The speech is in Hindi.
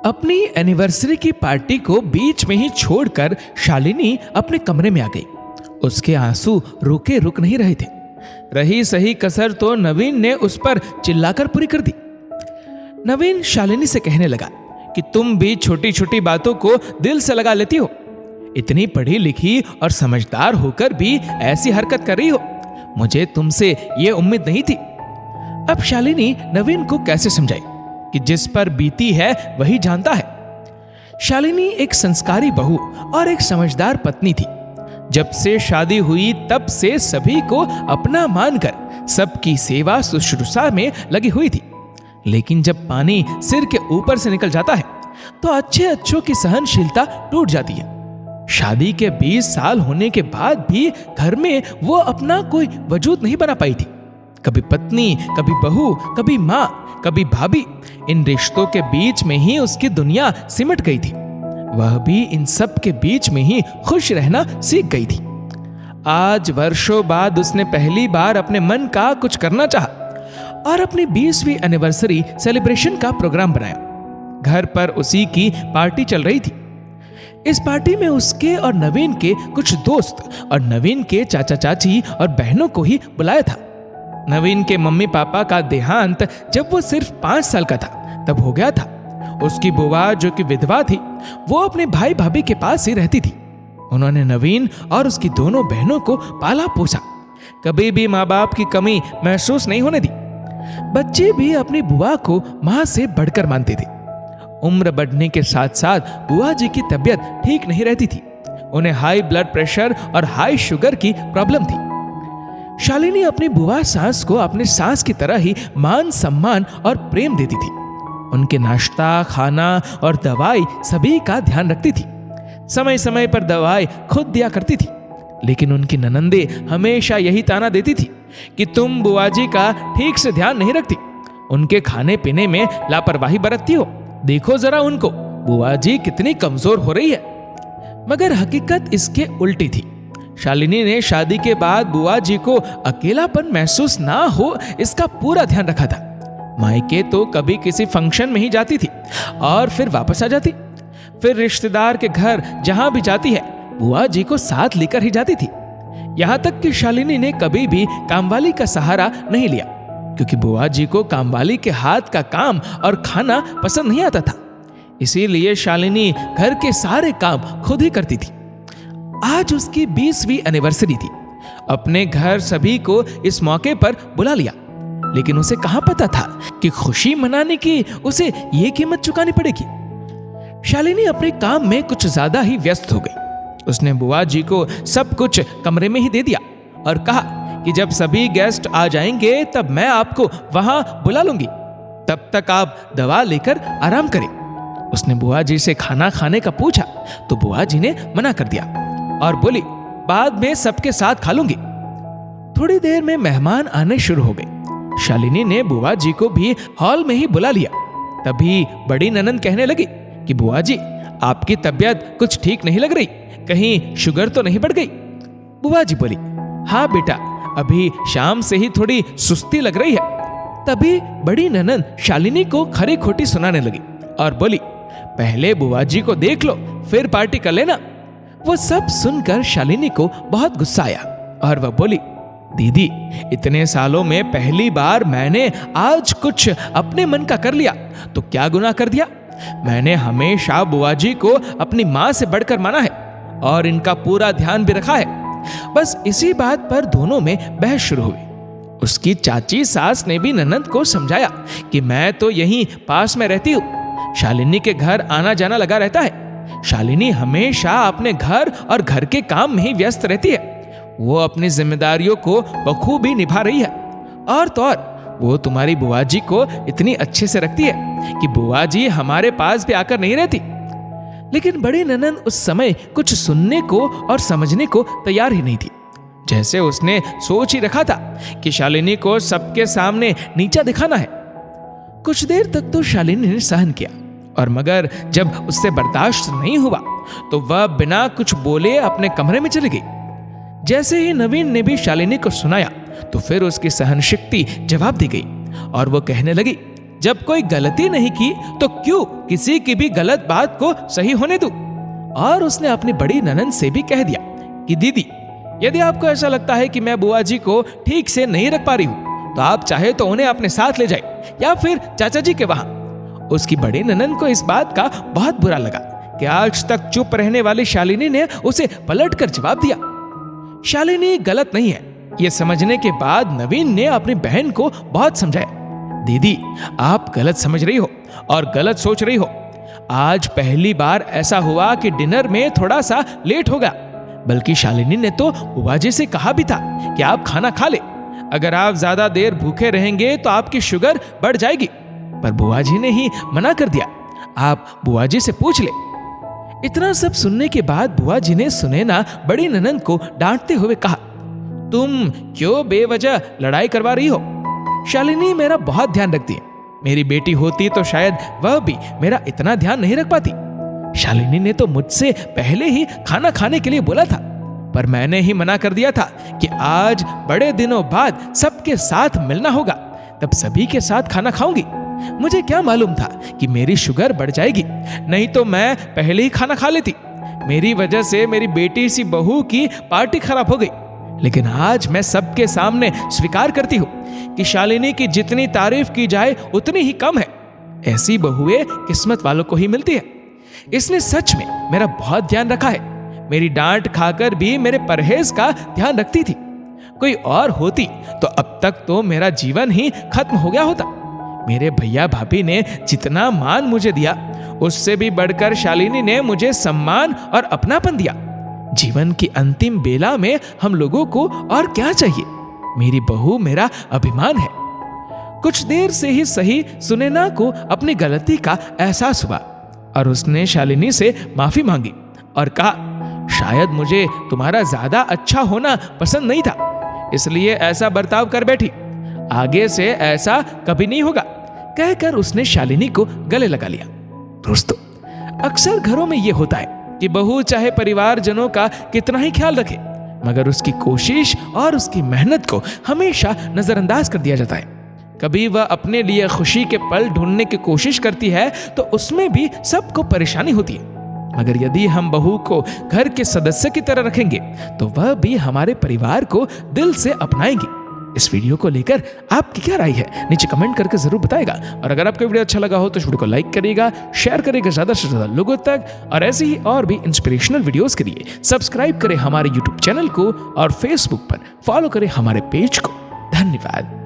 अपनी एनिवर्सरी की पार्टी को बीच में ही छोड़कर शालिनी अपने कमरे में आ गई। उसके आंसू रुके रुक नहीं रहे थे। रही सही कसर तो नवीन ने उस पर चिल्लाकर पूरी कर दी। नवीन शालिनी से कहने लगा कि तुम भी छोटी छोटी बातों को दिल से लगा लेती हो। इतनी पढ़ी लिखी और समझदार होकर भी ऐसी हरकत कर रही हो। मुझे तुमसे ये उम्मीद नहीं थी। अब शालिनी नवीन को कैसे समझाए कि जिस पर बीती है वही जानता है। शालिनी एक संस्कारी बहू और एक समझदार पत्नी थी। जब से शादी हुई तब से सभी को अपना मानकर सबकी सेवा शुश्रूषा में लगी हुई थी। लेकिन जब पानी सिर के ऊपर से निकल जाता है तो अच्छे अच्छों की सहनशीलता टूट जाती है। शादी के 20 साल होने के बाद भी घर में वो अपना कोई वजूद नहीं बना पाई थी। कभी पत्नी, कभी बहू, कभी माँ, कभी भाभी, इन रिश्तों के बीच में ही उसकी दुनिया सिमट गई थी। वह भी इन सब के बीच में ही खुश रहना सीख गई थी। आज वर्षों बाद उसने पहली बार अपने मन का कुछ करना चाहा और अपनी 20वीं एनिवर्सरी सेलिब्रेशन का प्रोग्राम बनाया। घर पर उसी की पार्टी चल रही थी। इस पार्टी में उसके और नवीन के कुछ दोस्त और नवीन के चाचा चाची और बहनों को ही बुलाया था। नवीन के मम्मी पापा का देहांत जब वो सिर्फ 5 साल का था तब हो गया था। उसकी बुआ जो कि विधवा थी वो अपने भाई भाभी के पास ही रहती थी। उन्होंने नवीन और उसकी दोनों बहनों को पाला पोसा। कभी भी माँ बाप की कमी महसूस नहीं होने दी। बच्चे भी अपनी बुआ को माँ से बढ़कर मानते थे। उम्र बढ़ने के साथ साथ बुआ जी की तबीयत ठीक नहीं रहती थी। उन्हें हाई ब्लड प्रेशर और हाई शुगर की प्रॉब्लम थी। शालिनी अपनी बुआ सास को अपने सास की तरह ही मान सम्मान और प्रेम देती थी। उनके नाश्ता, खाना और दवाई सभी का ध्यान रखती थी। समय समय पर दवाई खुद दिया करती थी। लेकिन उनकी ननंदे हमेशा यही ताना देती थी कि तुम बुआ जी का ठीक से ध्यान नहीं रखती, उनके खाने पीने में लापरवाही बरतती हो। देखो जरा उनको, बुआ जी कितनी कमजोर हो रही है। मगर हकीकत इसके उल्टी थी। शालिनी ने शादी के बाद बुआ जी को अकेलापन महसूस ना हो इसका पूरा ध्यान रखा था। मायके तो कभी किसी फंक्शन में ही जाती थी और फिर वापस आ जाती। फिर रिश्तेदार के घर जहां भी जाती है बुआ जी को साथ लेकर ही जाती थी। यहां तक कि शालिनी ने कभी भी कामवाली का सहारा नहीं लिया, क्योंकि बुआ जी को कामवाली के हाथ का काम और खाना पसंद नहीं आता था। इसीलिए शालिनी घर के सारे काम खुद ही करती थी। आज उसकी 20वीं एनिवर्सरी थी। अपने घर सभी को इस मौके पर बुला लिया, लेकिन उसे कहां पता था कि खुशी मनाने की उसे ये कीमत चुकानी पड़ेगी। शालिनी अपने काम में कुछ ज्यादा ही व्यस्त हो गई। उसने बुआ जी को सब कुछ कमरे में ही दे दिया और कहा कि जब सभी गेस्ट आ जाएंगे तब मैं आपको वहां बुला लूंगी, तब तक आप दवा लेकर आराम करें। उसने बुआ जी से खाना खाने का पूछा तो बुआ जी ने मना कर दिया और बोली, बाद में सबके साथ खा लूंगी। थोड़ी देर में मेहमान आने शुरू हो गए। शालिनी ने बुआ जी को भी हॉल में ही बुला लिया। तभी बड़ी ननंद कहने लगी कि बुआ जी, आपकी तबीयत कुछ ठीक नहीं लग रही, कहीं शुगर तो नहीं बढ़ गई? बुआ जी बोली, हाँ बेटा, अभी शाम से ही थोड़ी सुस्ती लग रही है। तभी बड़ी ननंद शालिनी को खरी खोटी सुनाने लगी और बोली, पहले बुआ जी को देख लो फिर पार्टी कर लेना। वो सब सुनकर शालिनी को बहुत गुस्सा आया और वह बोली, दीदी, इतने सालों में पहली बार मैंने आज कुछ अपने मन का कर लिया तो क्या गुनाह कर दिया? मैंने हमेशा बुआ जी को अपनी माँ से बढ़कर माना है और इनका पूरा ध्यान भी रखा है। बस इसी बात पर दोनों में बहस शुरू हुई। उसकी चाची सास ने भी ननंद को समझाया कि मैं तो यहीं पास में रहती हूँ, शालिनी के घर आना जाना लगा रहता है। शालिनी हमेशा अपने घर और घर के काम में ही व्यस्त रहती है। वो अपनी जिम्मेदारियों को बखूबी निभा रही है। और तो और वो तुम्हारी बुआ जी को इतनी अच्छे से रखती है कि बुआ जी हमारे पास भी आकर नहीं रहती। लेकिन बड़ी ननंद उस समय कुछ सुनने को और समझने को तैयार ही नहीं थी। जैसे उसने सोच ही रखा था कि शालिनी को सबके सामने नीचा दिखाना है। कुछ देर तक तो शालिनी ने सहन किया, और मगर जब उससे बर्दाश्त नहीं हुआ तो वह बिना कुछ बोले अपने कमरे में चली गई। जैसे ही नवीन ने भी शालिनी को सुनाया तो फिर उसकी सहन शक्ति जवाब दी गई और वो कहने लगी, जब कोई गलती नहीं की तो क्यों किसी की भी गलत बात को सही होने दूं? और उसने अपनी बड़ी ननंद से भी कह दिया कि दीदी, यदि आपको ऐसा लगता है कि मैं बुआ जी को ठीक से नहीं रख पा रही हूँ तो आप चाहे तो उन्हें अपने साथ ले जाए या फिर चाचा जी के वहां। उसकी बड़ी ननंद को इस बात का बहुत बुरा लगा कि आज तक चुप रहने वाली शालिनी ने उसे पलट कर जवाब दिया। शालिनी गलत नहीं है ये समझने के बाद नवीन ने अपनी बहन को बहुत समझाया। दीदी, आप गलत समझ रही हो और गलत सोच रही हो। आज पहली बार ऐसा हुआ कि डिनर में थोड़ा सा लेट हो गया, बल्कि शालिनी ने तो बुआ जी से कहा भी था कि आप खाना खा ले, अगर आप ज्यादा देर भूखे रहेंगे तो आपकी शुगर बढ़ जाएगी। पर बुआ जी ने ही मना कर दिया, आप बुआ जी से पूछ ले। इतना सब सुनने के बाद बुआ जी ने सुनैना बड़ी ननंद को डांटते हुए कहा, तुम क्यों बेवजह लड़ाई करवा रही हो? शालिनी मेरा बहुत ध्यान रखती है, मेरी बेटी होती तो शायद वह भी मेरा इतना ध्यान नहीं रख पाती। शालिनी ने तो मुझसे पहले ही खाना खाने के लिए बोला था, पर मैंने ही मना कर दिया था कि आज बड़े दिनों बाद सबके साथ मिलना होगा, तब सभी के साथ खाना खाऊंगी। मुझे क्या मालूम था कि मेरी शुगर बढ़ जाएगी, नहीं तो मैं पहले ही खाना खा लेती। मेरी वजह से मेरी बेटी सी बहू की पार्टी खराब हो गई, लेकिन आज मैं सबके सामने स्वीकार करती हूँ कि शालिनी की जितनी तारीफ की जाए उतनी ही कम है। ऐसी बहुएं किस्मत वालों को ही मिलती है। इसने सच में मेरा बहुत ध्यान रखा है। मेरी डांट खाकर भी मेरे परहेज का ध्यान रखती थी। कोई और होती तो अब तक तो मेरा जीवन ही खत्म हो गया होता। मेरे भैया भाभी ने जितना मान मुझे दिया, उससे भी बढ़कर शालिनी ने मुझे सम्मान और अपनापन दिया। जीवन की अंतिम बेला में हम लोगों को और क्या चाहिए? मेरी बहू मेरा अभिमान है। कुछ देर से ही सही सुनैना को अपनी गलती का एहसास हुआ और उसने शालिनी से माफी मांगी और कहा, शायद मुझे तुम्हारा ज्यादा अच्छा होना पसंद नहीं था, इसलिए ऐसा बर्ताव कर बैठी। आगे से ऐसा कभी नहीं होगा, कहकर उसने शालिनी को गले लगा लिया। दोस्तों, अक्सर घरों में यह होता है कि बहू चाहे परिवारजनों का कितना ही ख्याल रखे, मगर उसकी कोशिश और उसकी मेहनत को हमेशा नजरअंदाज कर दिया जाता है। कभी वह अपने लिए खुशी के पल ढूंढने की कोशिश करती है तो उसमें भी सबको परेशानी होती है, मगर यदि हम बहू को घर के सदस्य की तरह रखेंगे तो वह भी हमारे परिवार को दिल से अपनाएंगी। इस वीडियो को लेकर आपकी क्या राय है, नीचे कमेंट करके जरूर बताएगा। और अगर आपको वीडियो अच्छा लगा हो तो इस वीडियो को लाइक करिएगा, शेयर करिएगा ज्यादा से ज्यादा लोगों तक, और ऐसे ही और भी इंस्पिरेशनल वीडियोस के लिए सब्सक्राइब करें हमारे यूट्यूब चैनल को और फेसबुक पर फॉलो करें हमारे पेज को। धन्यवाद।